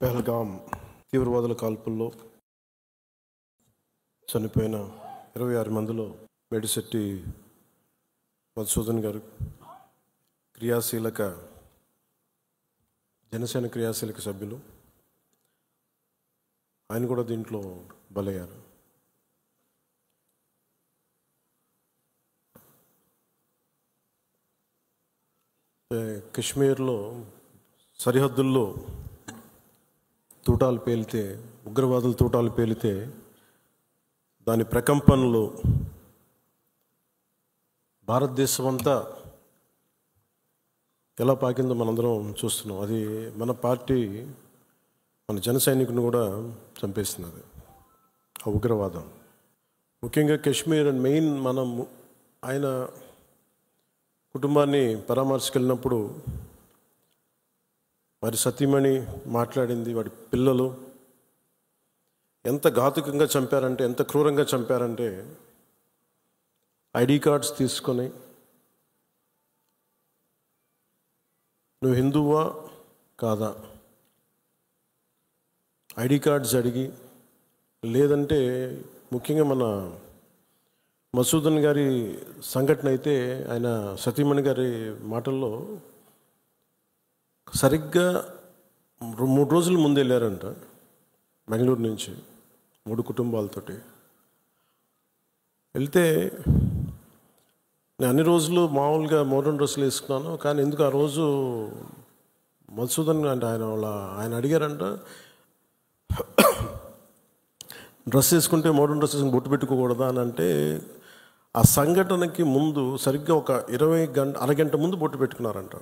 పెహల్గాం తీవ్రవాదుల కాల్పుల్లో చనిపోయిన 26 మందిలో మేడిశెట్టి మధుసూదన్ గారు జనసేన క్రియాశీలక సభ్యులు. ఆయన కూడా దీంట్లో బలయ్యారు. కశ్మీర్లో సరిహద్దుల్లో తూటాలు పేలితే, ఉగ్రవాదుల తూటాలు పేలితే దాని ప్రకంపనలు భారతదేశం అంతా ఎలా పాకిందో మనందరం చూస్తున్నాం. అది మన పార్టీ, మన జన సైనికుని కూడా చంపేస్తున్నది ఆ ఉగ్రవాదం. ముఖ్యంగా కశ్మీర్ అండ్ మెయిన్ మనం ఆయన కుటుంబాన్ని పరామర్శకెళ్ళినప్పుడు వారి సతీమణి మాట్లాడింది, వాడి పిల్లలు ఎంత ఘాతుకంగా చంపారంటే, ఎంత క్రూరంగా చంపారంటే, ఐడి కార్డ్స్ తీసుకొని నువ్వు హిందువా కాదా ఐడి కార్డ్స్ అడిగి, లేదంటే ముఖ్యంగా మన మధుసూదన్ గారి సంఘటన అయితే ఆయన సతీమణి గారి మాటల్లో సరిగ్గా 3 రోజుల ముందు వెళ్ళారంట బెంగళూరు నుంచి 3 కుటుంబాలతోటి. వెళ్తే నేను అన్ని రోజులు మామూలుగా మోడర్న్ డ్రెస్సులు వేసుకున్నాను, కానీ ఎందుకు ఆ రోజు మధుసూదన్ అంటే ఆయన అడిగారంట, డ్రెస్ వేసుకుంటే మోడర్న్ డ్రెస్ వేసుకుని బొట్టు పెట్టుకోకూడదా అని. అంటే ఆ సంఘటనకి ముందు సరిగ్గా ఒక అరగంట ముందు బొట్టు పెట్టుకున్నారంట.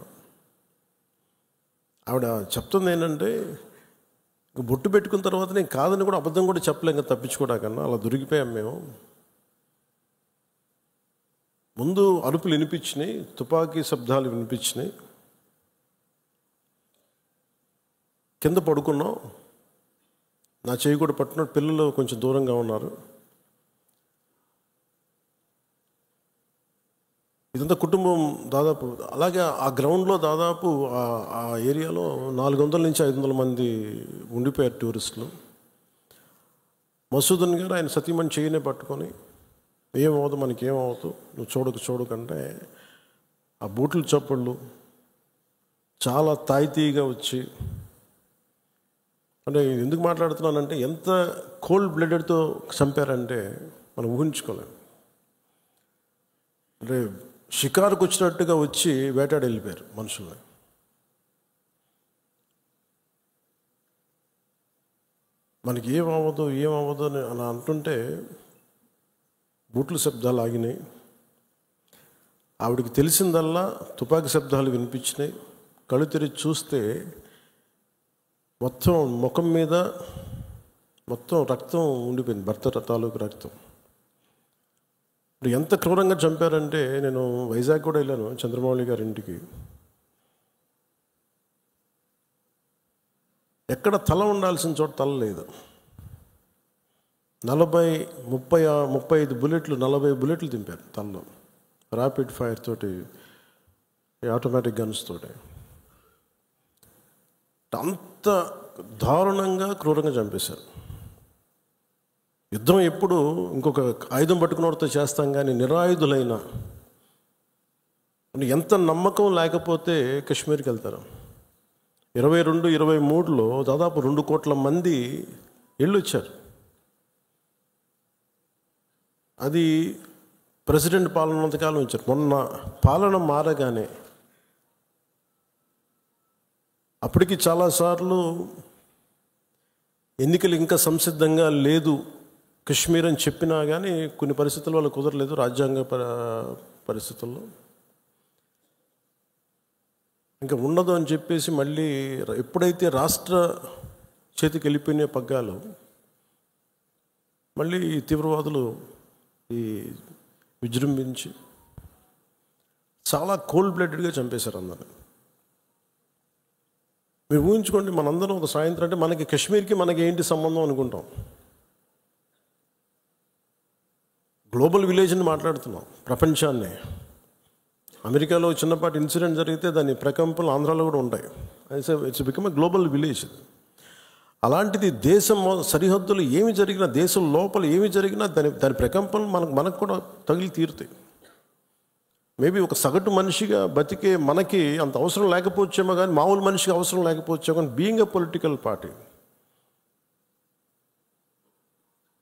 ఆవిడ చెప్తుంది ఏంటంటే, బొట్టు పెట్టుకున్న తర్వాత నేను కాదని కూడా అబద్ధం కూడా చెప్పలేం కదా, తప్పించుకోవడాకన్నా అలా దొరికిపోయాం మేము. ముందు అరుపులు వినిపించినాయి, తుపాకీ శబ్దాలు వినిపించినాయి, కింద పడుకున్నాం, నా చేయి కూడా పట్టుకున్నాడు, పిల్లలు కొంచెం దూరంగా ఉన్నారు. ఇదంతా కుటుంబం దాదాపు అలాగే ఆ గ్రౌండ్లో దాదాపు ఆ ఏరియాలో 400 నుంచి 500 మంది ఉండిపోయారు టూరిస్టులు. మధుసూదన్ గారు ఆయన సతీమణి చేయనే పట్టుకొని, ఏమవుతుంది మనకేమవుతుంది, నువ్వు చూడకంటే ఆ బూట్ల చప్పుళ్ళు చాలా తాయితీగా వచ్చి, అంటే ఎందుకు మాట్లాడుతున్నానంటే ఎంత కోల్డ్ బ్లడెడ్తో చంపారంటే మనం ఊహించుకోలేము. అంటే షికారుకు వచ్చినట్టుగా వచ్చి వేటాడి వెళ్ళిపోయారు మనుషుల్ని. మనకి ఏమవ్వదు అని అలా అంటుంటే బూట్ల శబ్దాలు ఆగినాయి. ఆవిడికి తెలిసిందల్లా తుపాకీ శబ్దాలు వినిపించినాయి. కళ్ళు తెరిచి చూస్తే మొత్తం ముఖం మీద మొత్తం రక్తం ఉండిపోయింది, భర్త తాలూకు రక్తం. ఎంత క్రూరంగా చంపారంటే, నేను వైజాగ్ కూడా వెళ్ళాను చంద్రమౌళి గారి ఇంటికి. ఎక్కడ తల ఉండాల్సిన చోట తల లేదు. 35 బుల్లెట్లు 40 బుల్లెట్లు దింపారు తలలో, ర్యాపిడ్ ఫైర్ తోటి, ఆటోమేటిక్ గన్స్ తోటి. అంత దారుణంగా క్రూరంగా చంపేశారు. యుద్ధం ఎప్పుడు ఇంకొక ఆయుధం పట్టుకున్నవాడితో చేస్తాం, కానీ నిరాయుధులైన ఎంత నమ్మకం లేకపోతే కశ్మీర్కి వెళ్తారు. 22-23లో దాదాపు 2 కోట్ల మంది వెళ్ళొచ్చారు. అది ప్రెసిడెంట్ పాలన ఉన్నంతకాలం వచ్చారు. మొన్న పాలన మారగానే అప్పటికి చాలాసార్లు ఎన్నికలు ఇంకా సంసిద్ధంగా లేదు కశ్మీర్ అని చెప్పినా కానీ కొన్ని పరిస్థితుల వల్ల కుదరలేదు, రాజ్యాంగ పరిస్థితుల్లో ఇంకా ఉండదు అని చెప్పేసి మళ్ళీ ఎప్పుడైతే రాష్ట్ర చేతికి వెళ్ళిపోయిన పగ్గాలు, మళ్ళీ ఈ తీవ్రవాదులు విజృంభించి చాలా కోల్డ్ బ్లడెడ్గా చంపేశారు అందరూ. మీరు ఊహించుకోండి, మనందరం ఒక సాయంత్రం అంటే మనకి కశ్మీర్కి మనకి ఏంటి సంబంధం అనుకుంటాం. గ్లోబల్ విలేజ్ని మాట్లాడుతున్నాం, ప్రపంచాన్ని. అమెరికాలో చిన్నపాటి ఇన్సిడెంట్ జరిగితే దాని ప్రకంపనలు ఆంధ్రాలో కూడా ఉంటాయి. It's become a global village. అలాంటిది దేశం సరిహద్దులు ఏమి జరిగినా, దేశం లోపల ఏమి జరిగినా దాని ప్రకంపనలు మనకు కూడా తగిలి తీరుతాయి. మేబీ ఒక సగటు మనిషిగా బతికే మనకి అంత అవసరం లేకపోవచ్చేమో, కానీ మామూలు మనిషికి అవసరం లేకపోవచ్చేమో, కానీ being a political party,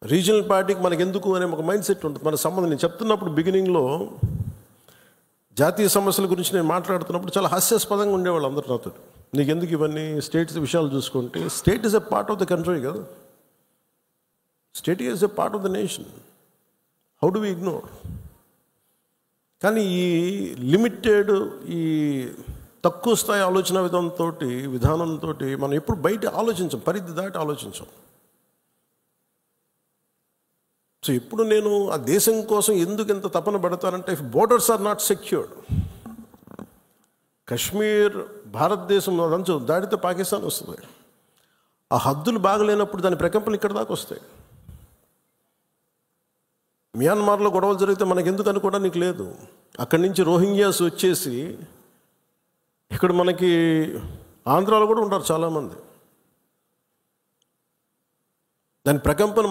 regional పార్టీకి మనకు ఎందుకు అనే ఒక మైండ్ సెట్ ఉంటుంది. మన సంబంధం నేను చెప్తున్నప్పుడు బిగినింగ్లో జాతీయ సమస్యల గురించి నేను మాట్లాడుతున్నప్పుడు చాలా హాస్యాస్పదంగా ఉండేవాళ్ళు అందరూ నాతో. నీకు ఎందుకు ఇవన్నీ స్టేట్స్ విషయాలు చూసుకుంటే, state is a part of the country కదా, state is a part of the nation, how do we ignore? కానీ ఈ లిమిటెడ్, ఈ తక్కువ స్థాయి ఆలోచన విధానంతో మనం ఎప్పుడు బయట ఆలోచించాం, పరిధి దాటి ఆలోచించాం. సో ఇప్పుడు నేను ఆ దేశం కోసం ఎందుకు ఎంత తపన పడతానంటే, if borders are not secured, Kashmir భారతదేశం అదంచు దాడితే పాకిస్తాన్ వస్తుంది. ఆ హద్దులు బాగలేనప్పుడు దాని ప్రకంపనలు ఇక్కడ దాకా వస్తాయి. మియాన్మార్లో గొడవలు జరిగితే మనకు ఎందుకు అనుకోవడానికి లేదు. అక్కడి నుంచి రోహింగ్యాస్ వచ్చేసి ఇక్కడ మనకి ఆంధ్రాలో కూడా ఉంటారు చాలామంది. దాని ప్రకంపన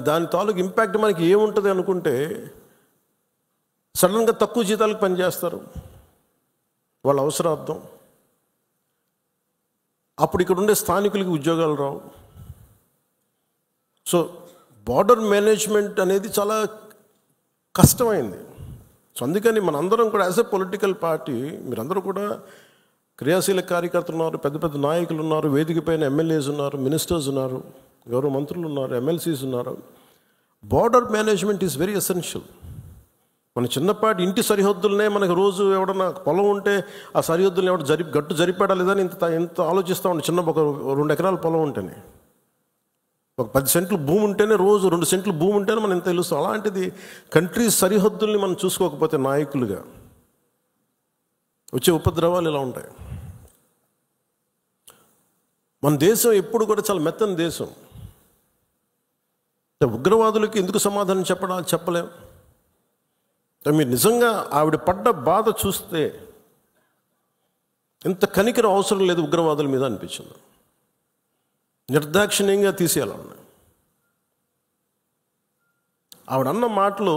దాని తాలూకు ఇంపాక్ట్ మనకి ఏముంటుంది అనుకుంటే, సడన్గా తక్కువ జీతాలకు పనిచేస్తారు వాళ్ళ అవసరార్థం. అప్పుడు ఇక్కడ ఉండే స్థానికులకి ఉద్యోగాలు రావు. సో బార్డర్ మేనేజ్మెంట్ అనేది చాలా కష్టమైంది. సో అందుకని మనందరం కూడా యాజ్ ఎ పొలిటికల్ పార్టీ, మీరందరూ కూడా క్రియాశీలక కార్యకర్తలు ఉన్నారు, పెద్ద పెద్ద నాయకులు ఉన్నారు, వేదిక పైన ఎమ్మెల్యేస్ ఉన్నారు, మినిస్టర్స్ ఉన్నారు, గౌరవ మంత్రులు ఉన్నారు, ఎమ్మెల్సీస్ ఉన్నారు. Border management is very essential. మన చిన్నపాటి ఇంటి సరిహద్దులనే మనకు రోజు ఎవడన్నా పొలం ఉంటే ఆ సరిహద్దులను ఎవడ గట్టు జరిపాడా లేదని ఇంత ఆలోచిస్తూ ఉండే. చిన్న ఒక 2 ఎకరాల పొలం ఉంటేనే, ఒక 10 సెంట్లు భూమి ఉంటేనే, రోజు 2 సెంట్లు భూమి ఉంటేనే మనం ఎంత తెలుస్తాం. అలాంటిది కంట్రీ సరిహద్దుల్ని మనం చూసుకోకపోతే నాయకులుగా వచ్చే ఉపద్రవాలు ఇలా ఉంటాయి. మన దేశం ఎప్పుడు కూడా చాలా మెత్తని దేశం. ఉగ్రవాదులకి ఎందుకు సమాధానం చెప్పలేం. మీరు నిజంగా ఆవిడ పడ్డ బాధ చూస్తే ఎంత కనికరం అవసరం లేదు ఉగ్రవాదుల మీద అనిపించింది. నిర్దాక్షిణ్యంగా తీసేయాలన్నా. ఆవిడ అన్న మాటలు,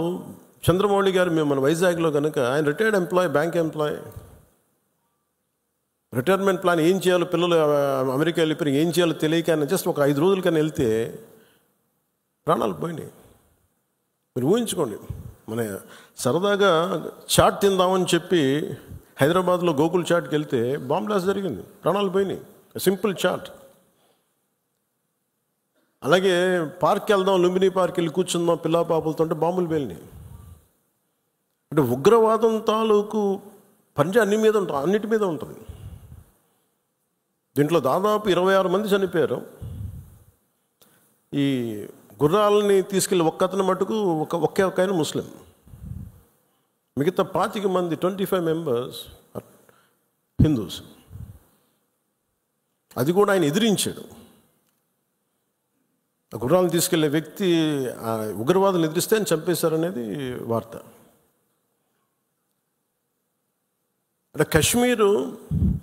చంద్రమౌళి గారు మేము మన వైజాగ్లో కనుక, ఆయన retired employee, bank employee, retirement plan ఏం చేయాలో, పిల్లలు అమెరికా వెళ్ళిపోయి ఏం చేయాలో తెలియక ఆయన జస్ట్ ఒక 5 రోజుల కన్నా వెళ్తే ప్రాణాలు పోయినాయి. మీరు ఊహించుకోండి, మన సరదాగా చాట్ తిందామని చెప్పి హైదరాబాద్లో గోకుల్ చాట్కి వెళ్తే బాంబ్ బ్లాస్ట్ జరిగింది, ప్రాణాలు పోయినాయి. Simple chat. అలాగే పార్క్కి వెళ్దాం, లుంబిని పార్క్ వెళ్ళి కూర్చుందాం పిల్ల పాపలతో అంటే బాంబులు పేలినాయి. అంటే ఉగ్రవాదం తాలూకు పంజా అన్నిటి మీద ఉంటుంది. దీంట్లో దాదాపు 26 మంది చనిపోయారు. ఈ గుర్రాలని తీసుకెళ్ళి ఒక్కతను మటుకు ఒకే ఆయన ముస్లిం, మిగతా 25 మంది 25 మెంబర్స్ హిందూస్. అది కూడా ఆయన ఎదిరించాడు. ఆ గుర్రాలను తీసుకెళ్లే వ్యక్తి ఉగ్రవాదులు ఎదిరిస్తే ఆయన చంపేశారనేది వార్త. అంటే కశ్మీరు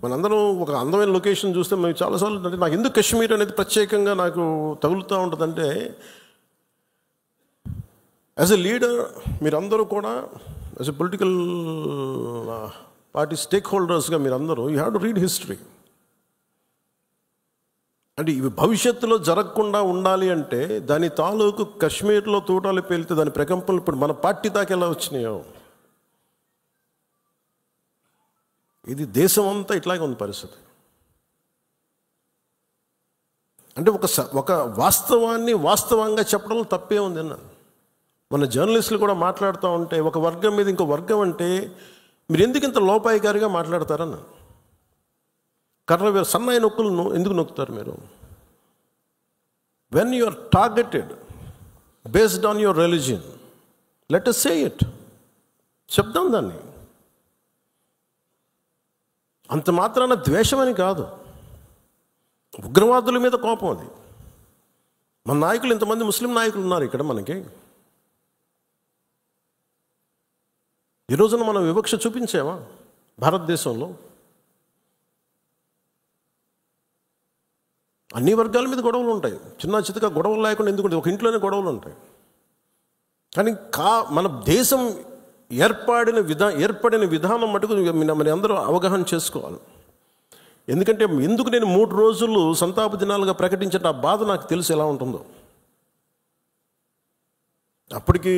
మనందరం ఒక అందమైన లొకేషన్ చూస్తే మేము చాలాసార్లు, అంటే నాకు ఎందుకు కశ్మీర్ అనేది ప్రత్యేకంగా నాకు తగులుతూ ఉంటుందంటే, యాజ్ ఎ లీడర్ మీరందరూ కూడా యాజ్ ఎ పొలిటికల్ పార్టీ స్టేక్ హోల్డర్స్గా మీరందరూ you have to read history. అంటే ఇవి భవిష్యత్తులో జరగకుండా ఉండాలి అంటే దాని తాలూకు కశ్మీర్లో తూటాలు పేలితే దాని ప్రకంపనలు ఇప్పుడు మన పార్టీ దాకా ఎలా వచ్చినాయో, ఇది దేశం అంతా ఇట్లాగే ఉంది పరిస్థితి. అంటే ఒక వాస్తవాన్ని వాస్తవంగా చెప్పడంలో తప్పే ఉంది అన్నాను. మన జర్నలిస్టులు కూడా మాట్లాడుతూ ఉంటే ఒక వర్గం మీద ఇంకో వర్గం అంటే మీరు ఎందుకు ఇంత లోపాయికారిగా మాట్లాడతారన్న. సన్నాయి నొక్కులను ఎందుకు నొక్కుతారు మీరు? When you are targeted based on your religion, let us say it, చెప్దాం దాన్ని. అంత మాత్రాన ద్వేషం అని కాదు, ఉగ్రవాదుల మీద కోపం అది. మన నాయకులు, ఇంతమంది ముస్లిం నాయకులు ఉన్నారు ఇక్కడ మనకి. ఈ రోజున మనం వివక్ష చూపించామా భారతదేశంలో? అన్ని వర్గాల మీద గొడవలు ఉంటాయి, చిన్న చితక గొడవలు లేకుండా ఎందుకుంటే ఒక ఇంట్లోనే గొడవలు ఉంటాయి. కానీ మన దేశం ఏర్పడిన విధానం మటుకు మరి అందరూ అవగాహన చేసుకోవాలి. ఎందుకంటే ఎందుకు నేను 3 రోజులు సంతాప దినాలుగా ప్రకటించిన ఆ బాధ నాకు తెలుసు ఎలా ఉంటుందో. అప్పటికి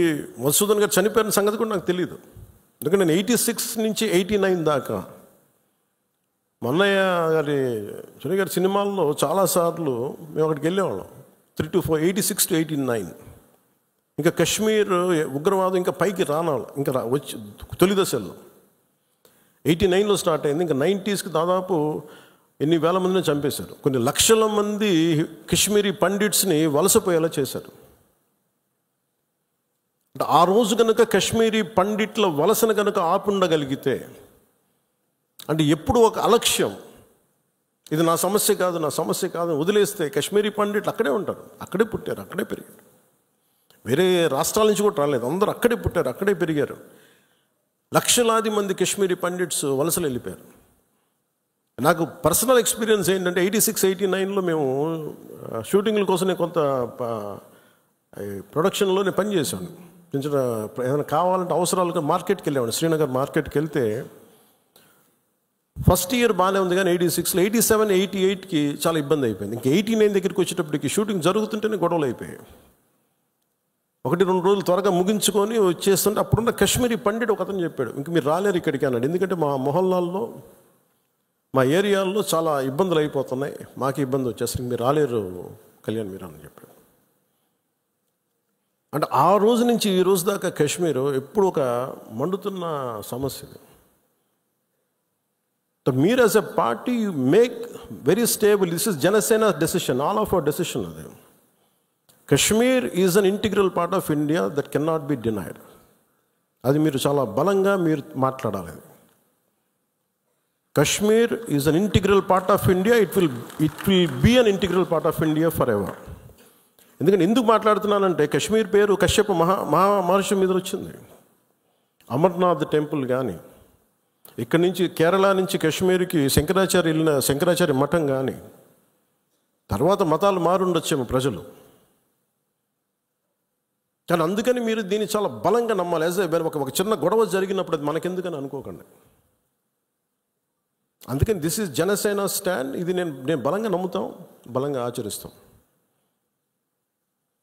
మధుసూదన్ గారు చనిపోయిన సంగతి కూడా నాకు తెలియదు. ఎందుకంటే నేను 86 నుంచి 89 దాకా మన్నయ్య గారి సునీ గారి సినిమాల్లో చాలాసార్లు మేము అక్కడికి వెళ్ళేవాళ్ళం. 3 to 4, 86 to 89. ఇంకా కశ్మీర్ ఉగ్రవాదం ఇంకా పైకి రానాలి, ఇంకా వచ్చి తొలి దశల్లో 89లో స్టార్ట్ అయింది. ఇంకా 90sకి దాదాపు ఎన్ని వేల మందిని చంపేశారు. కొన్ని లక్షల మంది కశ్మీరీ పండిట్స్ని వలసపోయేలా చేశారు. అంటే ఆ రోజు కనుక కశ్మీరీ పండిట్ల వలసను కనుక ఆపుండగలిగితే, అంటే ఎప్పుడు ఒక అలక్ష్యం, ఇది నా సమస్య కాదు వదిలేస్తే కశ్మీరీ పండిట్లు అక్కడే ఉంటారు, అక్కడే పుట్టారు, అక్కడే పెరిగారు. వేరే రాష్ట్రాల నుంచి కూడా రాలేదు, అందరూ అక్కడే పుట్టారు, అక్కడే పెరిగారు. లక్షలాది మంది కశ్మీరీ పండిట్స్ వలసలు వెళ్ళిపోయారు. నాకు పర్సనల్ ఎక్స్పీరియన్స్ ఏంటంటే 86, 89లో మేము షూటింగ్ల కోసం నేను కొంత ప్రొడక్షన్లో నేను పనిచేశాను. చిన్న ఏదైనా కావాలంటే అవసరాలుగా మార్కెట్కి వెళ్ళేవాడిని. శ్రీనగర్ మార్కెట్కి వెళ్తే ఫస్ట్ ఇయర్ బాగానే ఉంది, కానీ 86లో 87, 88కి చాలా ఇబ్బంది అయిపోయింది. ఇంకా 89 దగ్గరికి వచ్చేటప్పటికి షూటింగ్ జరుగుతుంటేనే గొడవలు అయిపోయాయి. 1-2 రోజులు త్వరగా ముగించుకొని వచ్చేస్తుంటే అప్పుడున్న కశ్మీరీ పండిట్ ఒక అతను చెప్పాడు, ఇంక మీరు రాలేరు ఇక్కడికి అన్నాడు. ఎందుకంటే మా మొహల్లాల్లో, మా ఏరియాల్లో చాలా ఇబ్బందులు అయిపోతున్నాయి, మాకు ఇబ్బంది వచ్చేసరికి మీరు రాలేరు కళ్యాణ్ మీరు అని చెప్పాడు. అంటే ఆ రోజు నుంచి ఈ రోజు దాకా కశ్మీర్ ఎప్పుడు ఒక మండుతున్న సమస్య. మీరు as a party you make very stable. This is Janasena decision, all of our decision. అది Kashmir is an integral part of India that can not be denied. అది మీరు చాలా బలంగా మీరు మాట్లాడాలి. Kashmir is an integral part of India, it will be an integral part of India for ever. ఎందుకంటే ఎందుకు మాట్లాడుతున్నానంటే కశ్మీర్ పేరు కశ్యప మహర్షి మీద వచ్చింది. అమర్నాథ్ టెంపుల్ కానీ, ఇక్కడి నుంచి కేరళ నుంచి కశ్మీర్కి శంకరాచార్య మఠం కానీ, తర్వాత మతాలు మారుండొచ్చేమో ప్రజలు, కానీ అందుకని మీరు దీన్ని చాలా బలంగా నమ్మాలి. యాజ్ ఒక చిన్న గొడవ జరిగినప్పుడు అది మనకెందుకని అనుకోకండి. అందుకని దిస్ ఈజ్ జనసేన స్టాండ్. ఇది నేను బలంగా నమ్ముతాం, బలంగా ఆచరిస్తాం.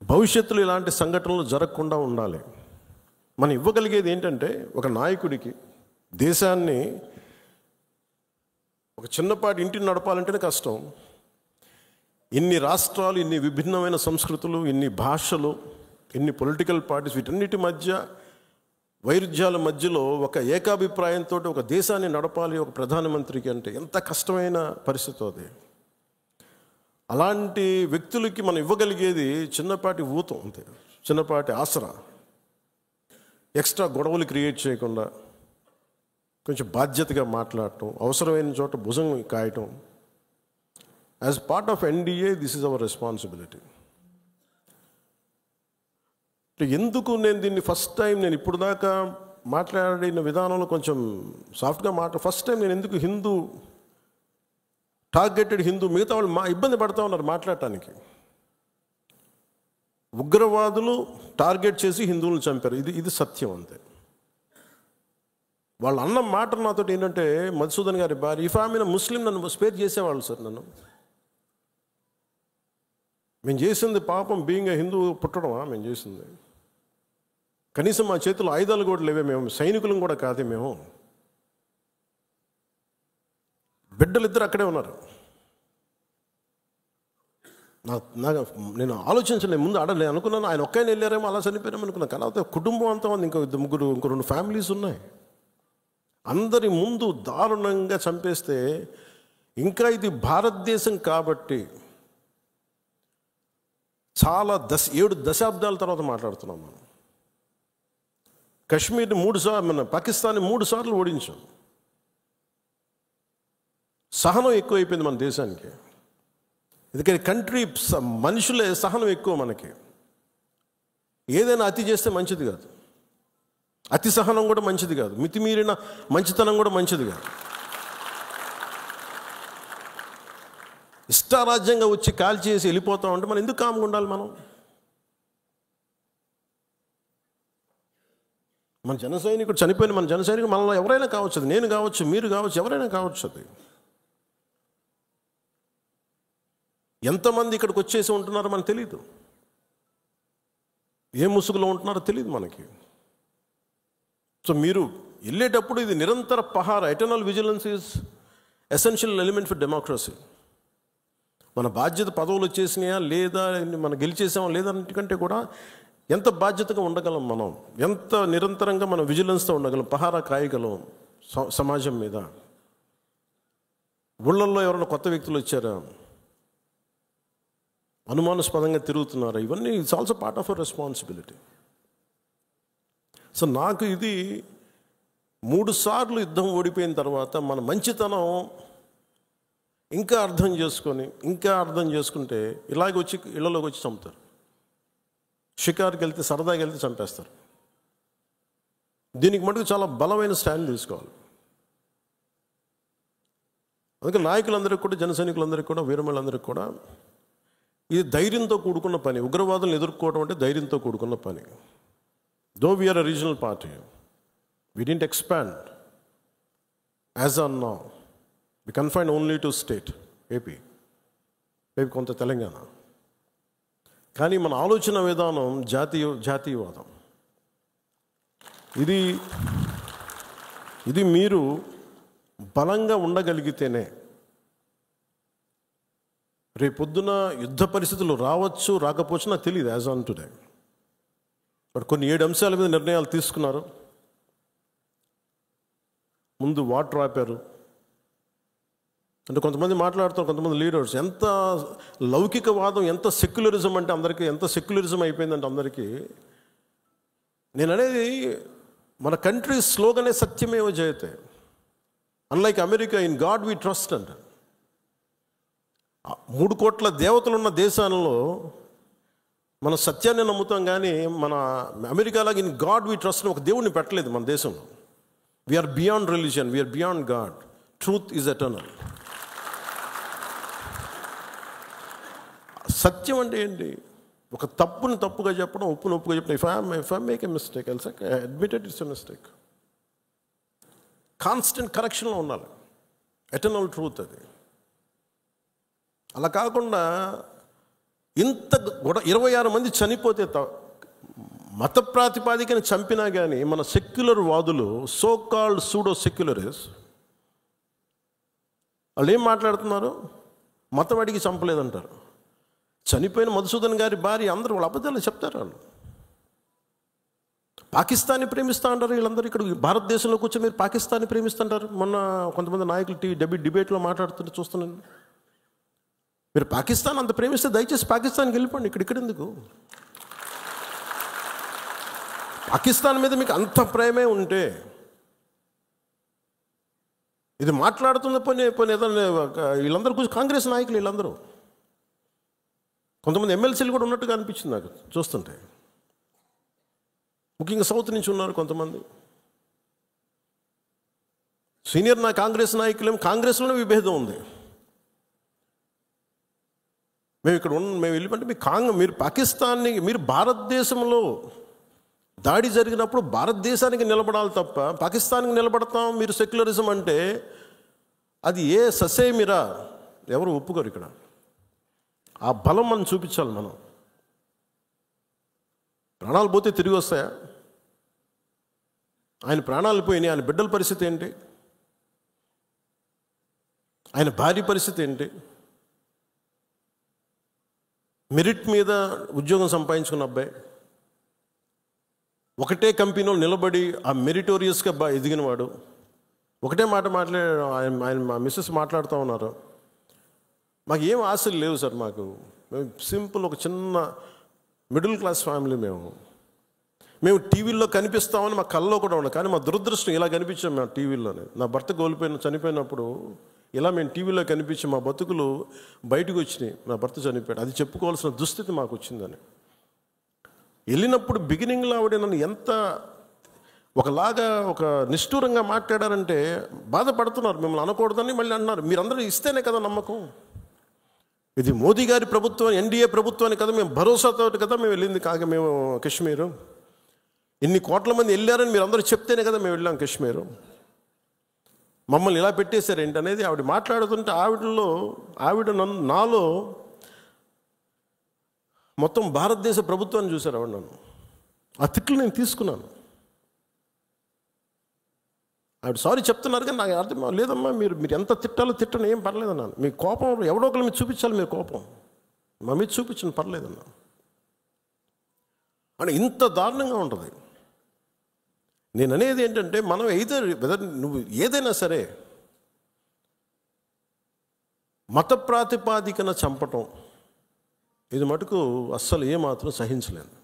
భవిష్యత్తులో ఇలాంటి సంఘటనలు జరగకుండా ఉండాలి. మనం ఇవ్వగలిగేది ఏంటంటే ఒక నాయకుడికి దేశాన్ని, ఒక చిన్నపాటి ఇంటిని నడపాలంటేనే కష్టం. ఇన్ని రాష్ట్రాలు, ఇన్ని విభిన్నమైన సంస్కృతులు, ఇన్ని భాషలు, ఇన్ని పొలిటికల్ పార్టీస్, వీటన్నిటి మధ్య వైరుధ్యాల మధ్యలో ఒక ఏకాభిప్రాయంతో ఒక దేశాన్ని నడపాలి ఒక ప్రధానమంత్రికి అంటే ఎంత కష్టమైన పరిస్థితి అది. అలాంటి వ్యక్తులకి మనం ఇవ్వగలిగేది చిన్నపాటి ఊతం అంతే, చిన్నపాటి ఆసరా. ఎక్స్ట్రా గొడవలు క్రియేట్ చేయకుండా కొంచెం బాధ్యతగా మాట్లాడటం, అవసరమైన చోట భుజం కాయటం. As part of NDA this is our responsibility. ఎందుకు నేను దీన్ని ఫస్ట్ టైం, నేను ఇప్పుడు దాకా మాట్లాడిన విధానంలో కొంచెం సాఫ్ట్గా ఫస్ట్ టైం నేను ఎందుకు హిందూ, టార్గెటెడ్ హిందూ, మిగతా వాళ్ళు ఇబ్బంది పడుతూ ఉన్నారు మాట్లాడటానికి. ఉగ్రవాదులు టార్గెట్ చేసి హిందువులను చంపారు, ఇది సత్యం అంతే. వాళ్ళు అన్న మాట నాతో ఏంటంటే, మధుసూదన్ గారి భార్య, ఇఫ్ ఆమె ముస్లిం నన్ను స్పేర్ చేసేవాళ్ళు సార్. మేము చేసింది పాపం, బీయింగ్ ఏ హిందూ పుట్టడమా మేము చేసింది? కనీసం మా చేతుల్లో ఆయుధాలు కూడా లేవే, మేము సైనికులం కూడా కాదే, మేము బిడ్డలిద్దరు అక్కడే ఉన్నారు. నేను ఆలోచించలేదు, ముందు నేను అనుకున్నాను ఆయన ఒక్కైనా వెళ్ళారేమో, అలా చనిపోయారేమో అనుకున్నాను. కానీ కుటుంబం అంతా ఉంది, ఇంకో 2 ఫ్యామిలీస్ ఉన్నాయి. అందరి ముందు దారుణంగా చంపేస్తే, ఇంకా ఇది భారతదేశం కాబట్టి చాలా 7 దశాబ్దాల తర్వాత మాట్లాడుతున్నాం మనం. కశ్మీర్ని 3 సార్లు, మన పాకిస్తాన్ని 3 సార్లు ఓడించాం. సహనం ఎక్కువైపోయింది మన దేశానికి. ఎందుకని కంట్రీ మనుషులే సహనం ఎక్కువ మనకి. ఏదైనా అతి చేస్తే మంచిది కాదు, అతి సహనం కూడా మంచిది కాదు, మితిమీరిన మంచితనం కూడా మంచిది కాదు. ఇష్టారాజ్యంగా వచ్చి కాల్ చేసి వెళ్ళిపోతాం అంటే మనం ఎందుకు కామ్గా ఉండాలి? మన జన సైనికుడు చనిపోయిన మన జన సైనికుడు మనలో ఎవరైనా కావచ్చు, అది నేను కావచ్చు, మీరు కావచ్చు, ఎవరైనా కావచ్చు. అది ఎంతమంది ఇక్కడికి వచ్చేసి ఉంటున్నారో మనకు తెలియదు, ఏ ముసుగులో ఉంటున్నారో తెలియదు మనకి. సో మీరు వెళ్ళేటప్పుడు ఇది నిరంతర పహార, eternal vigilance is essential element for democracy. మన బాధ్యత పదవులు వచ్చేసినాయా లేదా, మనం గెలిచేసామా లేదా కంటే కూడా ఎంత బాధ్యతగా ఉండగలం, మనం ఎంత నిరంతరంగా మనం విజిలెన్స్తో ఉండగలం, పహారా కాయగలం సమాజం మీద. ఊళ్ళల్లో ఎవరైనా కొత్త వ్యక్తులు వచ్చారా, అనుమానాస్పదంగా తిరుగుతున్నారా, ఇవన్నీ it's also part of our responsibility. So నాకు ఇది 3 సార్లు యుద్ధం ఓడిపోయిన తర్వాత మన మంచితనం ఇంకా అర్థం చేసుకుంటే ఇలాగ వచ్చి ఇళ్లలోకి వచ్చి చంపుతారు. షికారుకి వెళ్తే, సరదాకి వెళ్తే చంపేస్తారు. దీనికి మటుకు చాలా బలమైన స్టాండ్ తీసుకోవాలి. అందుకే నాయకులందరికీ కూడా, జన సైనికులందరికీ కూడా, వీరమలందరికీ కూడా ఇది ధైర్యంతో కూడుకున్న పని. ఉగ్రవాదులను ఎదుర్కోవడం అంటే ధైర్యంతో కూడుకున్న పని. Though we are a regional party, we didn't expand as on now. We confined only to state, AP, maybe కొంత తెలంగాణ. కానీ మన ఆలోచన విధానం జాతీయవాదం. ఇది మీరు బలంగా ఉండగలిగితేనే రేపొద్దున యుద్ధ పరిస్థితులు రావచ్చు, రాకపోవచ్చు, నాకు తెలియదు యాజ్ ఆన్ టుడే. బట్ కొన్ని 7 అంశాల మీద నిర్ణయాలు తీసుకున్నారు. ముందు వాటర్ ఆపారు. అంటే కొంతమంది మాట్లాడుతారు, కొంతమంది లీడర్స్ ఎంత లౌకికవాదం, ఎంత సెక్యులరిజం అంటే అందరికీ, ఎంత సెక్యులరిజం అయిపోయిందంటే అందరికీ. నేను అనేది మన కంట్రీ స్లోగనే సత్యమేవ జయతే. Unlike America, in God we trust అంట. 3 కోట్ల దేవతలు ఉన్న దేశాలలో మన సత్యాన్ని నమ్ముతాం, కానీ మన అమెరికాలాగా ఇన్ గాడ్ వీ ట్రస్ట్ ఒక దేవుడిని పెట్టలేదు మన దేశంలో. We are beyond religion, we are beyond God. Truth is eternal. సత్యం అంటే ఏంటి? ఒక తప్పుని తప్పుగా చెప్పడం, ఒప్పుని ఒప్పుగా చెప్పడం. If I make a mistake, I'll say admitted it's a mistake. Constant కరెక్షన్లో ఉండాలి. ఎటర్నల్ ట్రూత్ అది. అలా కాకుండా ఇంత 26 మంది చనిపోతే మత ప్రాతిపాదికని చంపినా కానీ మన సెక్యులర్ వాదులు, సో కాల్డ్ సూడో సెక్యులరిస్ట్, వాళ్ళు ఏం మాట్లాడుతున్నారు? మతం అడిగి చంపలేదంటారు. చనిపోయిన మధుసూదన్ గారి భార్య, అందరూ వాళ్ళ అబద్ధాలు చెప్తారు. వాళ్ళు పాకిస్తాన్ని ప్రేమిస్తా అంటారు. వీళ్ళందరూ ఇక్కడ భారతదేశంలో కూర్చొని మీరు పాకిస్తాన్ని ప్రేమిస్తుంటారు. మొన్న కొంతమంది నాయకులు డిబేట్లో మాట్లాడుతుంటే చూస్తున్నాను. మీరు పాకిస్తాన్ అంత ప్రేమిస్తే దయచేసి పాకిస్తాన్కి వెళ్ళిపోండి, ఇక్కడ ఎందుకు? పాకిస్తాన్ మీద మీకు అంత ప్రేమే ఉంటే ఇది మాట్లాడుతున్న పని ఏదైనా వీళ్ళందరూ కూర్చొని కాంగ్రెస్ నాయకులు వీళ్ళందరూ, కొంతమంది ఎమ్మెల్సీలు కూడా ఉన్నట్టుగా అనిపించింది నాకు చూస్తుంటే. ముఖ్యంగా సౌత్ నుంచి ఉన్నారు కొంతమంది సీనియర్ కాంగ్రెస్ నాయకులేం. కాంగ్రెస్లోనే విభేదం ఉంది. మేము వెళ్ళిపోతే మీరు పాకిస్తాన్ని, మీరు భారతదేశంలో దాడి జరిగినప్పుడు భారతదేశానికి నిలబడాలి తప్ప పాకిస్తాన్కి నిలబడతాం మీరు సెక్యులరిజం అంటే అది ఏ ససేమిరా, ఎవరు ఒప్పుకోరు. ఇక్కడ ఆ బలం మనం చూపించాలి. మనం ప్రాణాలు పోతే తిరిగి వస్తాయా? ఆయన ప్రాణాలు పోయినాయి, ఆయన బిడ్డల పరిస్థితి ఏంటి? ఆయన భార్య పరిస్థితి ఏంటి? మెరిట్ మీద ఉద్యోగం సంపాదించుకున్న అబ్బాయి, ఒకటే కంపెనీలో నిలబడి ఆ మెరిటోరియస్గా ఎదిగినవాడు, ఒకటే మాట ఆయన మా మిస్సెస్ మాట్లాడుతూ ఉన్నారు. మాకు ఏం ఆశలు లేవు సార్, మేము సింపుల్ ఒక చిన్న మిడిల్ క్లాస్ ఫ్యామిలీ. మేము టీవీల్లో కనిపిస్తామని మా కళ్ళలో కూడా ఉన్నాం, కానీ మా దురదృష్టం ఇలా కనిపించాం మేము టీవీలోనే. నా భర్త చనిపోయినప్పుడు ఇలా మేము టీవీలో కనిపించి మా బతుకులు బయటకు వచ్చినాయి. నా భర్త చనిపోయాడు, అది చెప్పుకోవాల్సిన దుస్థితి మాకు వచ్చిందని. వెళ్ళినప్పుడు బిగినింగ్లో ఆవిడ నన్ను ఎంత ఒకలాగా ఒక నిష్ఠూరంగా మాట్లాడారంటే బాధపడుతున్నారు. మిమ్మల్ని అనకూడదని మళ్ళీ అన్నారు. మీరందరూ ఇస్తేనే కదా నమ్మకం. ఇది మోదీ గారి ప్రభుత్వం, ఎన్డీఏ ప్రభుత్వాన్ని కదా మేము భరోసాతో కదా మేము వెళ్ళింది, కాక మేము కాశ్మీరు ఇన్ని కోట్ల మంది వెళ్ళారని మీరు అందరూ చెప్తేనే కదా మేము వెళ్ళాం కాశ్మీరు. మమ్మల్ని ఇలా పెట్టేశారు ఏంటి అనేది ఆవిడ మాట్లాడుతుంటే ఆవిడ నాలో మొత్తం భారతదేశ ప్రభుత్వాన్ని చూశారు ఆవిడ. నన్ను ఆ తిట్లు నేను తీసుకున్నాను. ఆవిడ సారీ చెప్తున్నారు కానీ నాకు అర్థం లేదమ్మా, మీరు ఎంత తిట్టాలో తిట్టను, ఏం పర్లేదన్నాను. మీ కోపం ఎవడో ఒకరి మీద చూపించాలి, మీరు కోపం మా మీద చూపించండి, పర్లేదన్నా. అని ఇంత దారుణంగా ఉంటుంది. నేను అనేది ఏంటంటే మనం నువ్వు ఏదైనా సరే మత ప్రాతిపాదికన చంపటం ఇది మటుకు అస్సలు ఏమాత్రం సహించలేను.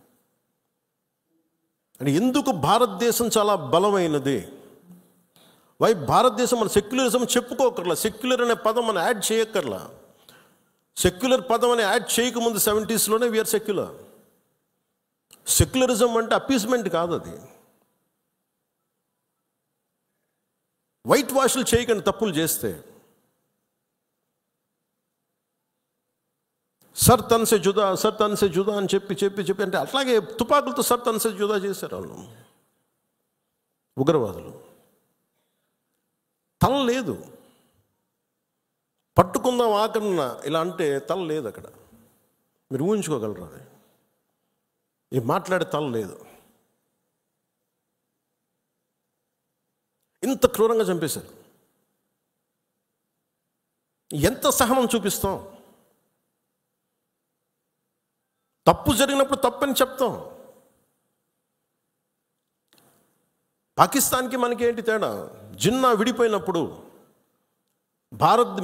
అంటే ఎందుకు భారతదేశం చాలా బలమైనది, భారతదేశం మన సెక్యులరిజం చెప్పుకోకర్లా, సెక్యులర్ అనే పదం మనం యాడ్ చేయక్కర్లా. సెక్యులర్ పదం అని యాడ్ చేయకముందు 70s వీఆర్ సెక్యులర్. సెక్యులరిజం అంటే అపీస్మెంట్ కాదు, అది వైట్ వాష్లు చేయకండి తప్పులు చేస్తే. సర్ తన్సే జుదా అని చెప్పి అంటే అట్లాగే తుపాకులతో సర్ తన్సే జుదా చేశారు వాళ్ళు ఉగ్రవాదులు. తల లేదు, పట్టుకుందాం ఆకన్నా ఇలా అంటే తల లేదు అక్కడ. మీరు ఊహించుకోగలరు అది, ఈ మాట్లాడే తల లేదు. ఇంత క్రూరంగా చంపేశారు. ఎంత సహనం చూపిస్తాం? తప్పు జరిగినప్పుడు తప్పని చెప్తాం. పాకిస్తాన్కి మనకి ఏంటి తేడా? జిన్నా విడిపోయినప్పుడు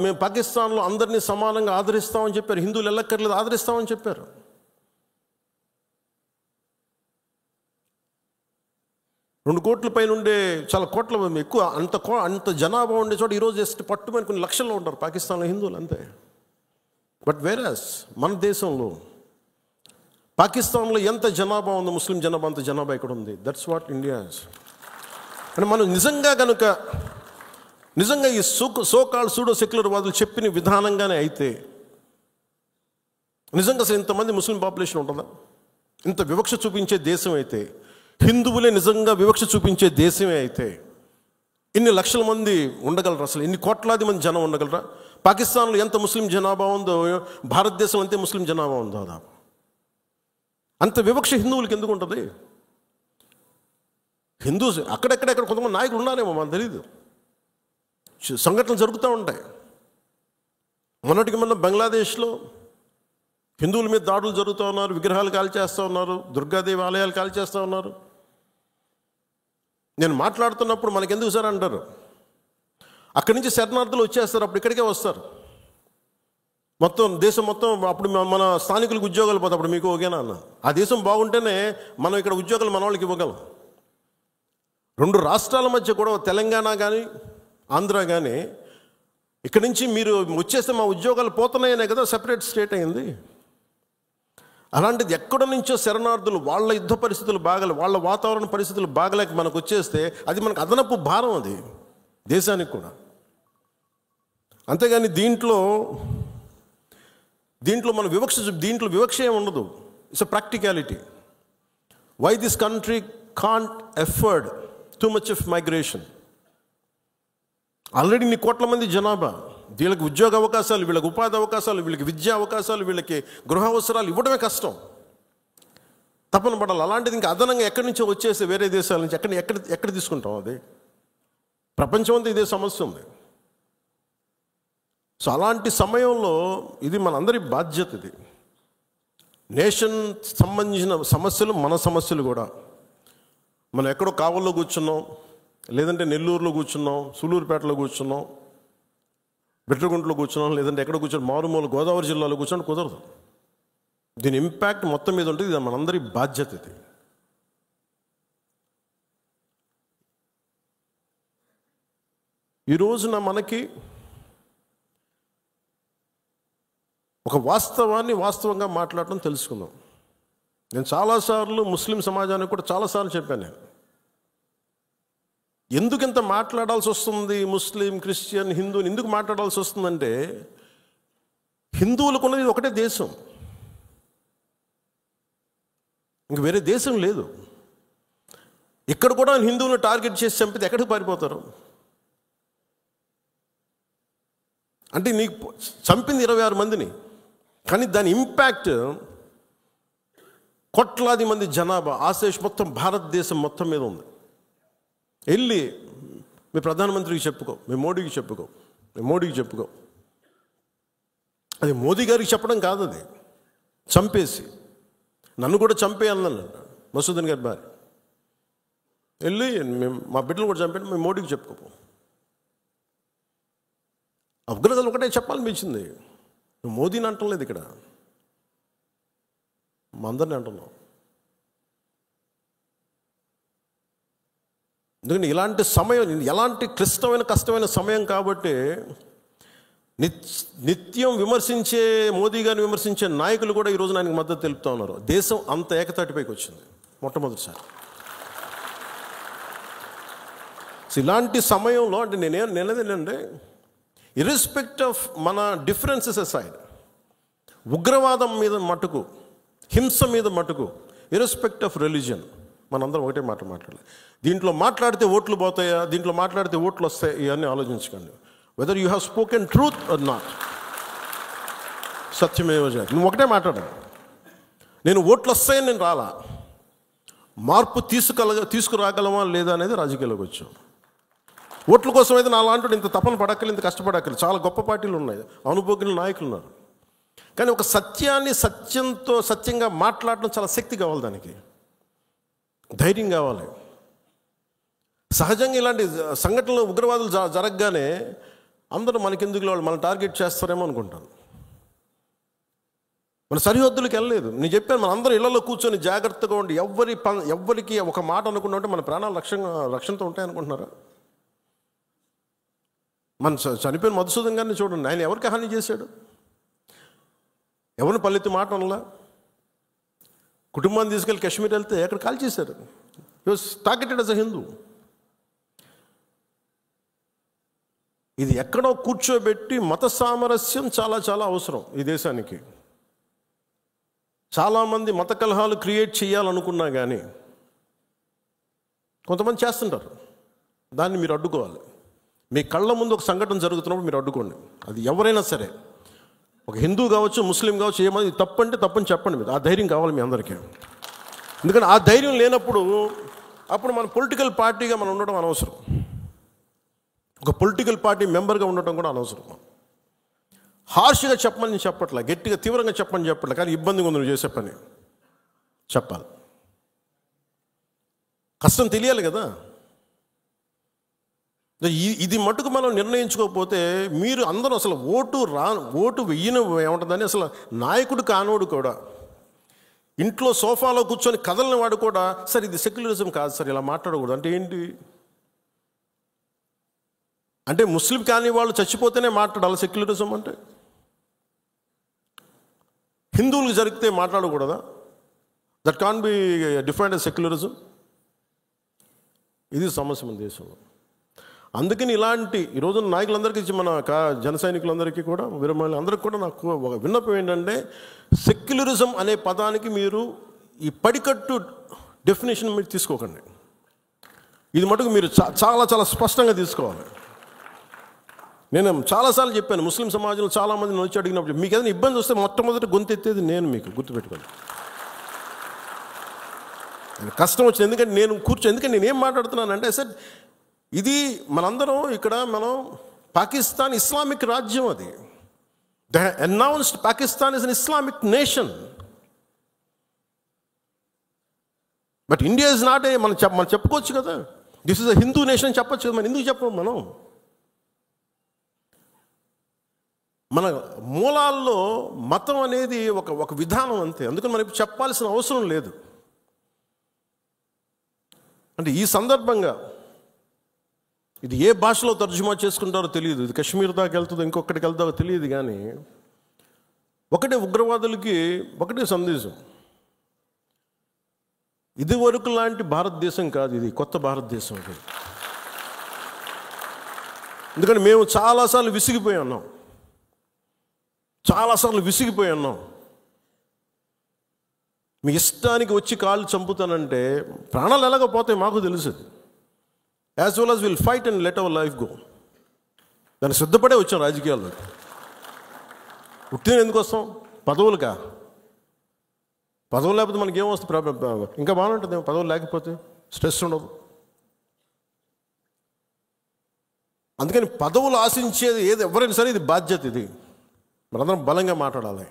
మేము పాకిస్తాన్లో అందరినీ సమానంగా ఆదరిస్తామని చెప్పారు. హిందువులు ఎల్లక్కర్లేదు, ఆదరిస్తామని చెప్పారు. రెండు కోట్ల పైన ఉండే, చాలా కోట్ల ఎక్కువ, అంత జనాభా ఉండే చోట ఈరోజు జస్ట్ పట్టుమని కొన్ని లక్షల్లో ఉంటారు పాకిస్తాన్లో హిందువులు, అంతే. బట్ వేరస్ మన దేశంలో పాకిస్తాన్లో ఎంత జనాభా ఉందో ముస్లిం జనాభా అంత జనాభా ఇక్కడ ఉంది. That's what India is. అంటే మనం నిజంగా ఈ సోకాల్డ్ సూడో సెక్యులర్ వాదులు చెప్పిన విధానంగానే అయితే నిజంగా అసలు ఇంతమంది ముస్లిం పాపులేషన్ ఉంటుందా? ఇంత వివక్ష చూపించే దేశం అయితే, హిందువులే నిజంగా వివక్ష చూపించే దేశమే అయితే ఇన్ని లక్షల మంది ఉండగలరా? అసలు ఇన్ని కోట్లాది మంది జనం ఉండగలరా? పాకిస్తాన్లో ఎంత ముస్లిం జనాభా ఉందో భారతదేశం అంతే ముస్లిం జనాభా ఉందో. దాదాపు అంత వివక్ష హిందువులకి ఎందుకు ఉంటుంది? హిందూస్ అక్కడెక్కడ కొంతమంది నాయకులు ఉన్నారేమో మనకు తెలీదు. సంఘటనలు జరుగుతూ ఉంటాయి. మొన్నటికి మొన్న బంగ్లాదేశ్లో హిందువుల మీద దాడులు జరుగుతూ ఉన్నారు, విగ్రహాలు కాల్చేస్తూ ఉన్నారు, దుర్గాదేవి ఆలయాలు కాల్చేస్తూ ఉన్నారు. నేను మాట్లాడుతున్నప్పుడు మనకెందుకు సార్ అంటారు, అక్కడి నుంచి శరణార్థులు వచ్చేస్తారు, అప్పుడు ఇక్కడికే వస్తారు. దేశం మొత్తం అప్పుడు మన స్థానికులకు ఉద్యోగాలు పోతే అప్పుడు మీకు ఓకేనా అన్న. ఆ దేశం బాగుంటేనే మనం ఇక్కడ ఉద్యోగాలు మన వాళ్ళకి ఇవ్వగలం. రెండు రాష్ట్రాల మధ్య కూడా, తెలంగాణ కానీ ఆంధ్ర కానీ, ఇక్కడి నుంచి మీరు వచ్చేస్తే మా ఉద్యోగాలు పోతున్నాయనే కదా సెపరేట్ స్టేట్ అయింది. అలాంటిది ఎక్కడ నుంచో శరణార్థులు వాళ్ళ యుద్ధ పరిస్థితులు వాళ్ళ వాతావరణ పరిస్థితులు బాగలేక మనకు వచ్చేస్తే అది మనకు అదనపు భారం, అది దేశానికి కూడా. అంతేగాని దీంట్లో మన దీంట్లో వివక్ష ఏమి ఉండదు. It's a practicality. Why this country can't afford too much of migration. Already ఇన్ని కోట్ల మంది జనాభా, వీళ్ళకి ఉద్యోగ అవకాశాలు, వీళ్ళకి ఉపాధి అవకాశాలు, వీళ్ళకి విద్యా అవకాశాలు, వీళ్ళకి గృహ అవసరాలు ఇవ్వడమే కష్టం, తపన పడాలి. అలాంటిది ఇంకా అదనంగా ఎక్కడి నుంచో వచ్చేసి వేరే దేశాల నుంచి ఎక్కడ తీసుకుంటాం? అది ప్రపంచం అంతా ఇదే సమస్య ఉంది. సో అలాంటి సమయంలో ఇది మనందరి బాధ్యత. ఇది నేషన్ సంబంధించిన సమస్యలు, మన సమస్యలు కూడా. మనం ఎక్కడో కావల్లో కూర్చున్నాం, లేదంటే నెల్లూరులో కూర్చున్నాం, సూలూరుపేటలో కూర్చున్నాం, బిట్రగుంటలో కూర్చున్నాం, లేదంటే ఎక్కడ కూర్చొని మారుమూల గోదావరి జిల్లాలో కూర్చొని కుదరదు. దీని ఇంపాక్ట్ మొత్తం మీద ఉంటుంది. ఇది మనందరి బాధ్యత. ఇది ఈ రోజున మనకి ఒక వాస్తవంగా మాట్లాడటం తెలుసుకుందాం. నేను చాలాసార్లు ముస్లిం సమాజానికి కూడా చాలాసార్లు చెప్పాను. నేను ఎందుకు ఇంత మాట్లాడాల్సి వస్తుంది, ముస్లిం, క్రిస్టియన్, హిందూని ఎందుకు మాట్లాడాల్సి వస్తుందంటే, హిందువులకు ఉన్నది ఒకటే దేశం, ఇంక వేరే దేశం లేదు. ఇక్కడ కూడా హిందువులను టార్గెట్ చేసి చంపితే ఎక్కడికి పారిపోతారు? అంటే నీకు చంపింది 26 మందిని, కానీ దాని ఇంపాక్ట్ కోట్లాది మంది జనాభా, ఆశేష్ మొత్తం భారతదేశం మొత్తం మీద ఉంది. వెళ్ళి మీ ప్రధానమంత్రికి చెప్పుకో, మీ మోడీకి చెప్పుకో. అది మోదీ గారికి చెప్పడం కాదు, అది చంపేసి నన్ను కూడా చంపేయాలన్నాడు మసూదన్ గారి భార్య. వెళ్ళి మేము మా బిడ్డలు కూడా చంపేయండి, మేము మోడీకి చెప్పుకోపో. ఉగ్రతలు ఒకటే చెప్పాలనిపించింది. నువ్వు మోదీని అంటలేదు, ఇక్కడ మా అందరిని అంటున్నావు. ఎందుకంటే ఇలాంటి సమయం, ఎలాంటి క్లిష్టమైన కష్టమైన సమయం కాబట్టి నిత్యం విమర్శించే మోదీ గారిని విమర్శించే నాయకులు కూడా ఈరోజు ఆయనకు మద్దతు తెలుపుతూ ఉన్నారు. దేశం అంత ఏకతాటిపైకి వచ్చింది మొట్టమొదటిసారి. ఇలాంటి సమయంలో అంటే నేనేదేంటంటే ఇర్రెస్పెక్ట్ ఆఫ్ మన డిఫరెన్సెస్ అసైడ్, ఉగ్రవాదం మీద మటుకు, హింస మీద మటుకు, ఇర్రెస్పెక్ట్ ఆఫ్ రిలీజియన్, మనందరం ఒకటే మాట మాట్లాడాలి. దీంట్లో మాట్లాడితే ఓట్లు పోతాయా, దీంట్లో మాట్లాడితే ఓట్లు వస్తాయి, ఇవన్నీ ఆలోచించకండి. Whether you have spoken truth or not, సత్యమేవ జయతే. నువ్వు ఒకటే మాట్లాడాలి, నేను ఓట్లు వస్తాయని నేను రాలా, మార్పు తీసుకురాగలమా లేదా అనేది రాజకీయాల్లోకి వచ్చాం. ఓట్ల కోసం అయితే నా లాంటి ఇంత తపన పడక్కలు, ఇంత కష్టపడక్కలు. చాలా గొప్ప పార్టీలు ఉన్నాయి, అనుభవజ్ఞుల నాయకులు ఉన్నారు. కానీ ఒక సత్యాన్ని సత్యంగా మాట్లాడడం చాలా శక్తి కావాలి, దానికి ధైర్యం కావాలి. సహజంగా ఇలాంటి సంఘటనలు, ఉగ్రవాదులు జరగగానే అందరూ మనకెందుకు వాళ్ళు మన టార్గెట్ చేస్తారేమో అనుకుంటాను. మన సరిహద్దులకు వెళ్ళలేదు. నేను చెప్పాను, మన అందరూ ఇళ్లలో కూర్చొని జాగ్రత్తగా ఉండి ఎవ్వరికి ఒక మాట అనుకున్నా ఉంటే మన ప్రాణాలు రక్షణతో ఉంటాయి అనుకుంటున్నారా? మన చనిపోయిన మధుసూదన్ గారిని చూడండి, ఆయన ఎవరికి హాని చేశాడు? ఎవరిని పల్లెత్తి మాట అనలా. కుటుంబాన్ని తీసుకెళ్ళి కాశ్మీర్ వెళ్తే ఎక్కడ కాల్ చేశారు. హి was targeted as a Hindu. ఇది ఎక్కడో కూర్చోబెట్టి మత సామరస్యం చాలా చాలా అవసరం ఈ దేశానికి. చాలామంది మత కలహాలు క్రియేట్ చేయాలనుకున్నా కానీ కొంతమంది చేస్తుంటారు. దాన్ని మీరు అడ్డుకోవాలి. మీ కళ్ళ ముందు ఒక సంఘటన జరుగుతున్నప్పుడు మీరు అడ్డుకోండి. అది ఎవరైనా సరే, ఒక హిందూ కావచ్చు, ముస్లిం కావచ్చు, ఏమది తప్పు అంటే తప్పని చెప్పండి. మీరు ఆ ధైర్యం కావాలి మీ అందరికీ. ఎందుకంటే ఆ ధైర్యం లేనప్పుడు అప్పుడు మన పొలిటికల్ పార్టీగా మనం ఉండడం అనవసరం, ఒక పొలిటికల్ పార్టీ మెంబర్గా ఉండటం కూడా అనవసరం. హార్ష్గా చెప్పమని చెప్పట్లే, గట్టిగా తీవ్రంగా చెప్పమని చెప్పట్లే, కానీ ఇబ్బందిగా ఉంది నువ్వు చేసే పని చెప్పాలి. కష్టం తెలియాలి కదా. ఇది మటుకు మనం నిర్ణయించుకోకపోతే మీరు అందరూ అసలు ఓటు వెయ్యను ఏముంటుందని, అసలు నాయకుడు కానోడు కూడా, ఇంట్లో సోఫాలో కూర్చొని కదలని వాడు కూడా, సార్ ఇది సెక్యులరిజం కాదు సార్, ఇలా మాట్లాడకూడదు అంటే ఏంటి? అంటే ముస్లిం కాని వాళ్ళు చచ్చిపోతేనే మాట్లాడాలి సెక్యులరిజం అంటే? హిందువులకు జరిగితే మాట్లాడకూడదా? That can be defined as secularism. ఇది సమస్య మన దేశంలో. అందుకని ఇలాంటి ఈరోజు నాయకులందరికీ, మన జన సైనికులందరికీ కూడా, వీరమహిళలు అందరికీ కూడా నాకు ఒక విన్నపం ఏంటంటే, సెక్యులరిజం అనే పదానికి మీరు ఈ పడికట్టు డెఫినేషన్ మీరు తీసుకోకండి. ఇది మటుకు మీరు చాలా చాలా స్పష్టంగా తీసుకోవాలి. నేను చాలాసార్లు చెప్పాను, ముస్లిం సమాజంలో చాలామంది వచ్చి అడిగినప్పుడు మీకు ఏదైనా ఇబ్బంది వస్తే మొట్టమొదటి గొంతెత్తేది నేను, మీకు గుర్తుపెట్టుకోండి. కష్టం వచ్చింది ఎందుకంటే ఎందుకంటే నేను ఏం మాట్లాడుతున్నానంటే, సార్ ఇది మనందరం ఇక్కడ మనం పాకిస్తాన్ ఇస్లామిక్ రాజ్యం, అది they announced Pakistan is an Islamic nation. But India is not a, మనం చెప్పుకోవచ్చు కదా, this is a Hindu nation అని చెప్పచ్చు కదా. మనం ఎందుకు చెప్పం? మన మూలాల్లో మతం అనేది ఒక విధానం అంతే. అందుకని మనం ఇప్పుడు చెప్పాల్సిన అవసరం లేదు. అంటే ఈ సందర్భంగా ఇది ఏ భాషలో తర్జుమా చేసుకుంటారో తెలియదు, ఇది కాశ్మీర్ దాకా వెళ్తుందో ఇంకొకటికి వెళ్తారో తెలియదు, కానీ ఒకటే ఉగ్రవాదులకి ఒకటే సందేశం, ఇది వరకు లాంటి భారతదేశం కాదు, ఇది కొత్త భారతదేశం. అది ఎందుకంటే మేము చాలాసార్లు విసిగిపోయి ఉన్నాం, చాలాసార్లు విసిగిపోయి ఉన్నాం. మీ ఇష్టానికి వచ్చి కాళ్ళు చంపుతానంటే ప్రాణాలు ఎలాగపోతాయి మాకు తెలుసు. As well as will fight and let our life go. దాన్ని సిద్ధపడే వచ్చాం రాజకీయాల్లోకి. ఉట్టిన ఎందుకు వస్తాం? పదవులుగా. పదవులు లేకపోతే మనకి ఏమొస్తుంది? ఇంకా బాగుంటుంది. పదవులు లేకపోతే స్ట్రెస్ ఉండదు. అందుకని పదవులు ఆశించేది ఏది ఎవరైనా సరే ఇది బాధ్యత. ఇది మనందరం బలంగా మాట్లాడాలి.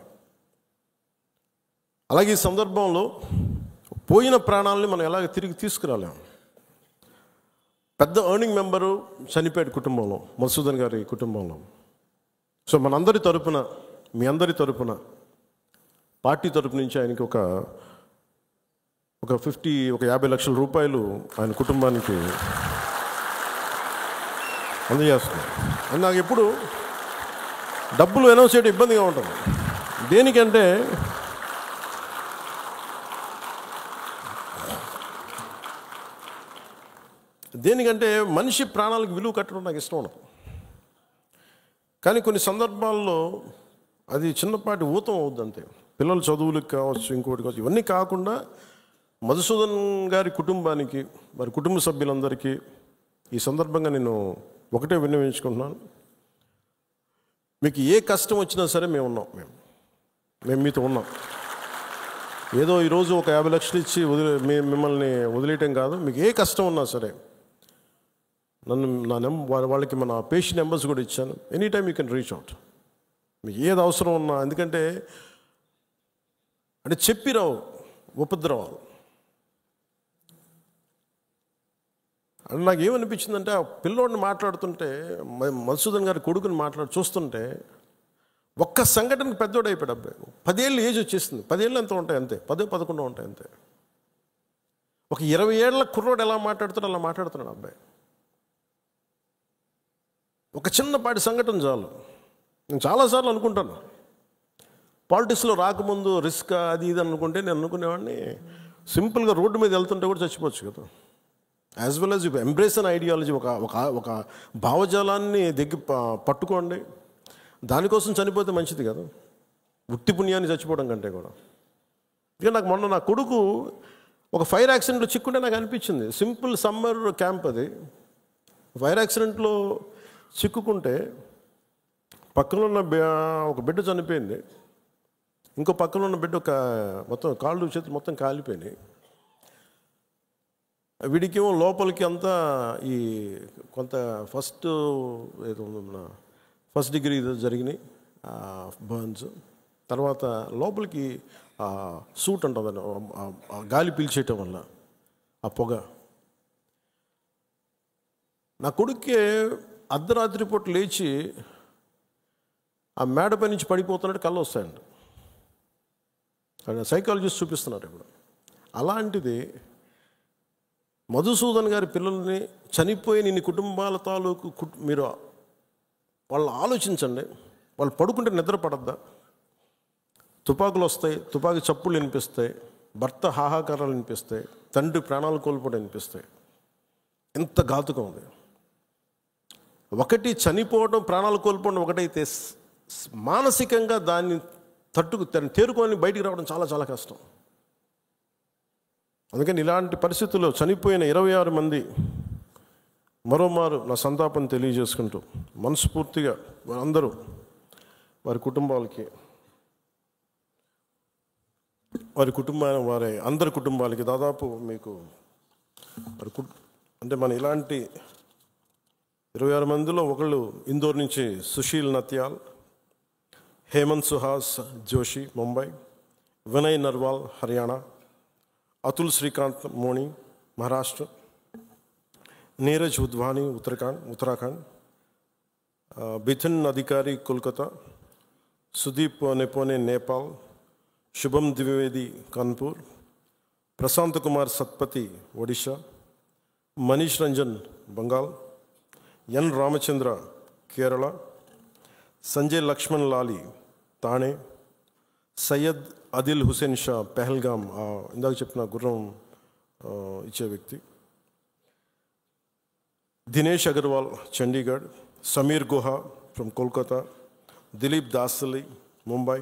అలాగే ఈ సందర్భంలో పోయిన ప్రాణాలని మనం ఎలాగ తిరిగి తీసుకురాలేము. పెద్ద ఎర్నింగ్ మెంబరు చనిపోయాడు కుటుంబంలో, మధుసూదన్ గారి కుటుంబంలో. సో మనందరి తరపున, మీ అందరి తరపున, పార్టీ తరపు నుంచి ఆయనకి ఒక 50 లక్షల రూపాయలు ఆయన కుటుంబానికి అందజేస్తున్నాం. అది నాకు ఎప్పుడు డబ్బులు అనౌన్స్ చేయడం ఇబ్బందిగా ఉంటుంది. దేనికంటే మనిషి ప్రాణాలకు విలువ కట్టడం నాకు ఇష్టం ఉండదు. కానీ కొన్ని సందర్భాల్లో అది చిన్నపాటి ఊతం అవుద్ది అంతే. పిల్లల చదువులకు కావచ్చు, ఇంకోటి కావచ్చు. ఇవన్నీ కాకుండా మధుసూదన్ గారి కుటుంబానికి, వారి కుటుంబ సభ్యులందరికీ ఈ సందర్భంగా నేను ఒకటే విన్నవించుకుంటున్నాను. మీకు ఏ కష్టం వచ్చినా సరే మేము ఉన్నాం. మేము మీతో ఉన్నాం. ఏదో ఈరోజు ఒక 50 లక్షలు ఇచ్చి మిమ్మల్ని వదిలేయటం కాదు. మీకు ఏ కష్టం ఉన్నా సరే వాళ్ళకి మన పేషెంట్ నెంబర్స్ కూడా ఇచ్చాను. Any time you can reach out. మీకు ఏది అవసరం ఉన్నా. ఎందుకంటే చెప్పిరావు ఉపద్రవాలు. అని నాకు ఏమనిపించిందంటే, ఆ పిల్లోడిని మాట్లాడుతుంటే, మధుసూదన్ గారి కొడుకుని చూస్తుంటే ఒక్క సంఘటనకు పెద్దోడు అయిపోయాడు అబ్బాయి. 10 ఏళ్ళు ఏజ్ వచ్చేసింది. 10 ఏళ్ళు ఎంత ఉంటాయి అంతే, 10-11 ఉంటాయి అంతే. ఒక 20 ఏళ్ల కుర్రోడు ఎలా మాట్లాడుతాడో అలా మాట్లాడుతున్నాడు అబ్బాయి. ఒక చిన్నపాటి సంఘటన చాలు. నేను చాలాసార్లు అనుకుంటాను, పాలిటిక్స్లో రాకముందు రిస్క్ అది ఇది అనుకుంటే నేను అనుకునేవాడిని సింపుల్గా రోడ్డు మీద వెళ్తుంటే కూడా చచ్చిపోవచ్చు కదా. As well as you embrace an ideology. ఒక భావజాలాన్ని పట్టుకోండి. దానికోసం చనిపోతే మంచిది కదా, ఉట్టి పుణ్యాన్ని చచ్చిపోవడం కంటే కూడా. ఇక నాకు మొన్న నా కొడుకు ఒక ఫైర్ యాక్సిడెంట్లో చిక్కుంటే నాకు అనిపించింది. సింపుల్ సమ్మర్ క్యాంప్ అది. ఫైర్ యాక్సిడెంట్లో చిక్కుకుంటే పక్కన ఉన్న ఒక బిడ్డ చనిపోయింది. ఇంకో పక్కన ఉన్న బిడ్డ మొత్తం కాళ్ళు చేతులు మొత్తం కాలిపోయినాయి. వీడికేమో లోపలికి అంతా ఈ కొంత ఫస్ట్ డిగ్రీ జరిగినాయి బర్న్స్. తర్వాత లోపలికి సూట్ అంటుందని గాలి పీల్చేయటం వల్ల ఆ పొగ. నా కొడుక్కే అర్ధరాత్రి పూట లేచి ఆ మేడపై నుంచి పడిపోతున్నట్టు కళ్ళు వస్తాయండి. సైకాలజిస్ట్ చూపిస్తున్నారు ఇప్పుడు. అలాంటిది మధుసూదన్ గారి పిల్లల్ని చనిపోయిన ఇన్ని కుటుంబాల తాలూకు మీరు వాళ్ళు ఆలోచించండి. వాళ్ళు పడుకుంటే నిద్ర పడద్దా? తుపాకులు వస్తాయి, తుపాకి చప్పుళ్ళు వినిపిస్తాయి, భర్త హాహాకారాలు వినిపిస్తాయి, తండ్రి ప్రాణాలు కోల్పోవడం వినిపిస్తాయి. ఎంత ఘాతుకం ఉంది. ఒకటి చనిపోవడం, ప్రాణాలు కోల్పోవడం ఒకటైతే, మానసికంగా దాన్ని తేరుకొని బయటికి రావడం చాలా చాలా కష్టం. అందుకని ఇలాంటి పరిస్థితుల్లో చనిపోయిన 26 మంది మరోమారు నా సంతాపం తెలియజేసుకుంటూ మనస్ఫూర్తిగా వారందరూ వారి కుటుంబాలకి, వారి అందరి కుటుంబాలకి దాదాపు మీకు అంటే మన ఇలాంటి 26 మందిలో ఒకళ్ళు ఇందోర్ నుంచి సుశీల్ నత్యాల్, హేమంత్ సుహాస్ జోషి ముంబై, వినయ్ నర్వాల్ హర్యానా, అతుల్ శ్రీకాంత్ మోని మహారాష్ట్ర, నీరజ్ ఉద్వాని ఉత్తరాఖండ్, బిథన్ అధికారి కోల్కతా, సుదీప్ నెపోనే నేపాల్, శుభం ద్వివేది కాన్పూర్, ప్రశాంత్ కుమార్ సత్పతి ఒడిషా, మనీష్ రంజన్ బంగాల్, ఎన్ రామచంద్ర కేరళ, సంజయ్ లక్ష్మణ్ లాలి తానే, సయ్యద్ అదిల్ హుసేన్ షా పెహల్గామ్, ఇందాక చెప్పిన గుర్రం ఇచ్చే వ్యక్తి, దినేష్ అగర్వాల్ చండీగఢ్, సమీర్ గుహా ఫ్రమ్ కోల్కతా, దిలీప్ దాసలి ముంబై,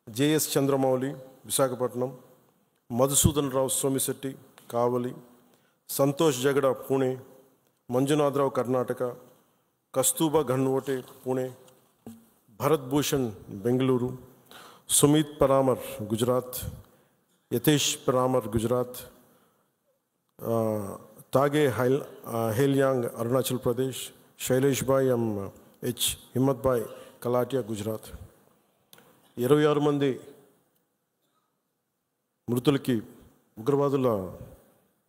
జేఎస్ చంద్రమౌళి విశాఖపట్నం, మధుసూదన్ రావు సోమిశెట్టి కావలి, సంతోష్ జగడ పూణే, మంజునాథరావు కర్ణాటక, కస్తూబా ఘన్వోటే పూణే, భరత్ భూషణ్ బెంగళూరు, సుమిత్ పరామర్ గుజరాత్, యతేష్ పరామర్ గుజరాత్, తాగే హేల్యాంగ్ అరుణాచల్ ప్రదేశ్, శైలేష్ భాయ్ హెచ్ హిమ్మత్ భాయ్ కలాటియా గుజరాత్. 26 మంది మృతులకి, ఉగ్రవాదుల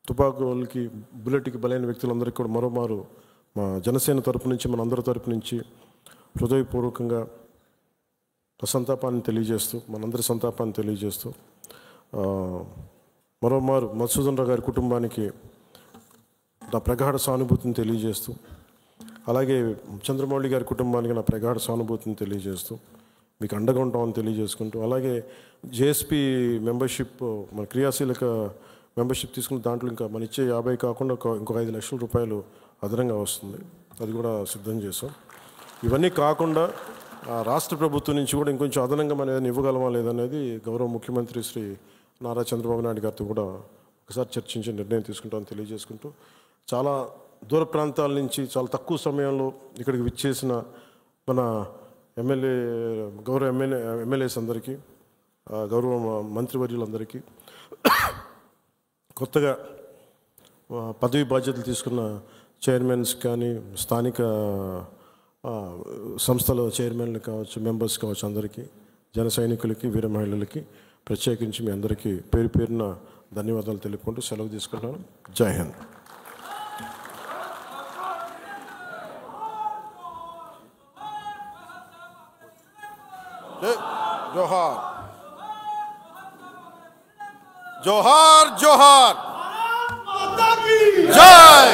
తుపాకులకి, బుల్లెట్కి బలైన వ్యక్తులందరికీ కూడా మరోమారు మా జనసేన తరపు నుంచి, మన అందరి తరపు నుంచి హృదయపూర్వకంగా సంతాపాన్ని తెలియజేస్తూ, మనందరి సంతాపాన్ని తెలియజేస్తూ, మరోమారు మధుసూదన్ రావు గారి కుటుంబానికి నా ప్రగాఢ సానుభూతిని తెలియజేస్తూ, అలాగే చంద్రమౌళి గారి కుటుంబానికి నా ప్రగాఢ సానుభూతిని తెలియజేస్తూ, మీకు అండగా ఉంటామని తెలియజేసుకుంటూ, అలాగే జేఎస్పీ మెంబర్షిప్, మన క్రియాశీలక మెంబర్షిప్ తీసుకున్న దాంట్లో ఇంకా మన ఇచ్చే 50 కాకుండా ఇంకొక 5 లక్షల రూపాయలు అదనంగా వస్తుంది, అది కూడా సిద్ధం చేసాం. ఇవన్నీ కాకుండా రాష్ట్ర ప్రభుత్వం నుంచి కూడా ఇంకొంచెం అదనంగా మనం ఏదైనా ఇవ్వగలమా లేదనేది గౌరవ ముఖ్యమంత్రి శ్రీ నారా చంద్రబాబు నాయుడు గారితో కూడా ఒకసారి చర్చించి నిర్ణయం తీసుకుంటామని తెలియజేసుకుంటూ, చాలా దూర ప్రాంతాల నుంచి చాలా తక్కువ సమయంలో ఇక్కడికి విచ్చేసిన మన గౌరవ ఎమ్మెల్యేస్ అందరికీ, గౌరవ మంత్రివర్యులందరికీ, కొత్తగా పదవి బాధ్యతలు తీసుకున్న చైర్మన్స్ కానీ, స్థానిక సంస్థల చైర్మన్లు కావచ్చు, మెంబర్స్ కావచ్చు, అందరికీ, జన సైనికులకి, వీర మహిళలకి ప్రత్యేకించి మీ అందరికీ పేరు పేరున ధన్యవాదాలు తెలుపుకుంటూ సెలవు తీసుకుంటాను. జై హింద్. జోహార్ జోహార్ జోహార్, జై.